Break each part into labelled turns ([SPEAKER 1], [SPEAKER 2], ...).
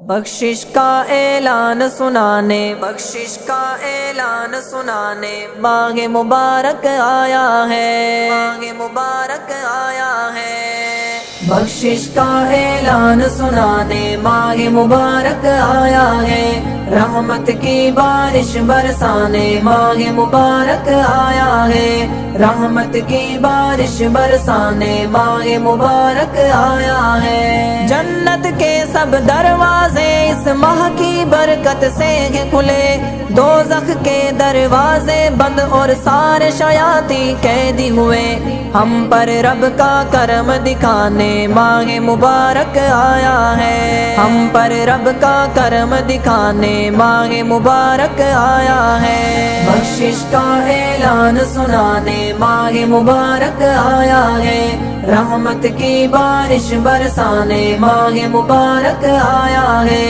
[SPEAKER 1] بخشش کا اعلان سنانے، بخشش کا اعلان سنانے ماہ مبارک آیا ہے، ماہ مبارک آیا ہے۔ بخشش کا اعلان سنانے ماہ مبارک آیا ہے، رحمت کی بارش برسانے ماہ مبارک آیا ہے، رحمت کی بارش برسانے ماہ مبارک آیا ہے۔ جنت کے سب دروازے اس ماہ کی برکت سے ہیں کھلے، دوزخ کے دروازے بند اور سارے شیاطین قیدی ہوئے، ہم پر رب کا کرم دکھانے ماہ مبارک آیا ہے، ہم پر رب کا کرم دکھانے ماہ مبارک آیا ہے۔ بخشش کا اعلان سنانے ماہ مبارک آیا ہے، رحمت کی بارش برسانے ماہ مبارک آیا ہے،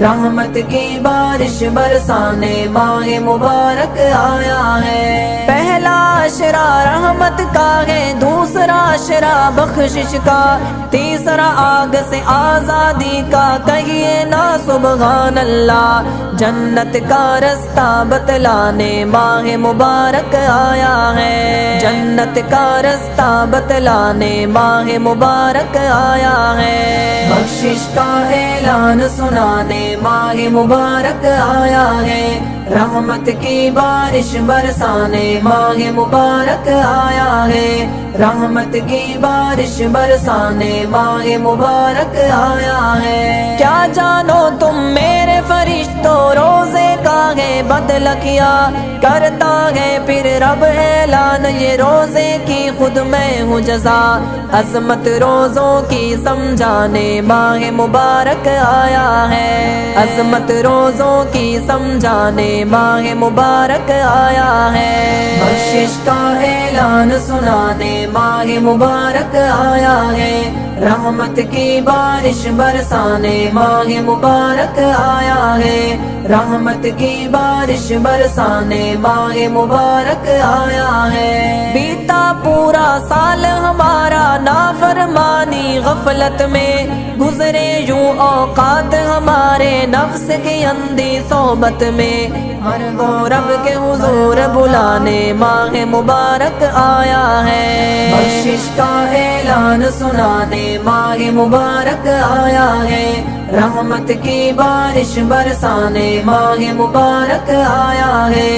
[SPEAKER 1] رحمت کی بارش برسانے ماہ مبارک آیا ہے۔ پہلا عشرہ رحمت کا ہے، دوسرا عشرہ بخشش کا، تیسرا آگ سے آزادی کا، کہیے نا سبحان اللہ۔ جنت کا رستہ بتلانے ماہ مبارک آیا ہے، جنت کا رستہ بتلانے ماہ مبارک آیا ہے۔ بخشش کا اعلان سنانے ماہ مبارک آیا ہے، رحمت کی بارش برسانے ماہ مبارک آیا ہے، رحمت کی بارش برسانے ماہ مبارک آیا ہے۔ کیا جانو تم میرے فرشتوں روزے کا ہے بدلہ کیا، کرتا ہے پھر رب اعلان یہ روزے کی خود میں ہوں جزا، عظمت روزوں کی سمجھانے ماہ مبارک آیا ہے، عظمت روزوں کی سمجھانے ماہ مبارک آیا ہے۔ بخشش کا اعلان سنانے ماہ مبارک آیا ہے، رحمت کی بارش برسانے ماہ مبارک آیا ہے، رحمت کی بارش برسانے ماہ مبارک آیا ہے۔ بیتا پورا سال ہمارا نافرمانی غفلت میں گزرے، یوں اوقات ہمارے نفس کی اندھی صحبت میں، ہر وہ رب کے حضور بلانے ماہ مبارک آیا ہے۔ بخشش کا اعلان سنانے ماہ مبارک آیا ہے، رحمت کی بارش برسانے ماہ مبارک آیا ہے،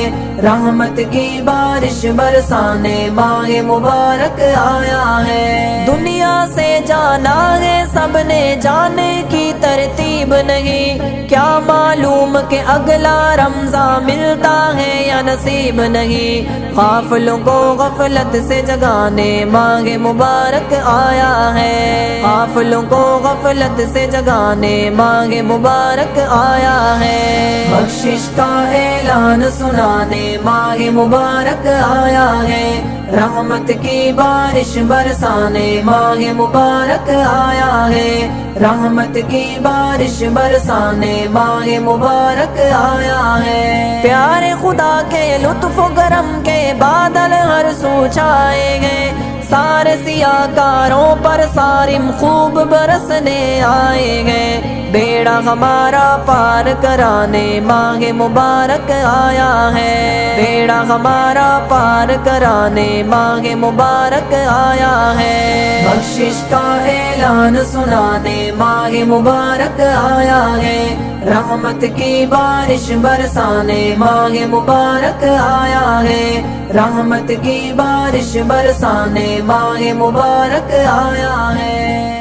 [SPEAKER 1] رحمت کی بارش برسانے ماہ مبارک آیا ہے۔ دنیا سے جانا ہے سب نے، جانے کی ترتیب نہیں، کیا معلوم کہ اگلا رمضان ملتا ہے یا نصیب نہیں، غافلوں کو غفلت سے جگانے ماہ مبارک آیا ہے، غافلوں کو غفلت سے جگانے ماہ مبارک آیا ہے۔ بخشش کا اعلان سنانے ماہ مبارک آیا ہے، رحمت کی بارش برسانے ماہ مبارک آیا ہے، رحمت کی بارش برسانے ماہ مبارک آیا ہے۔ پیارے خدا کے لطف و کرم کے بادل ہر سو چھائے گئے، سارے سیاہ کاروں پر صارم خوب برسنے آئے گئے، بیڑا ہمارا پار کرانے ماہ مبارک آیا ہے، بیڑا ہمارا پار کرانے ماہ مبارک آیا ہے۔ بخشش کا اعلان سنانے ماہ مبارک آیا ہے، رحمت کی بارش برسانے ماہ مبارک آیا ہے، رحمت کی بارش برسانے ماہ مبارک آیا ہے۔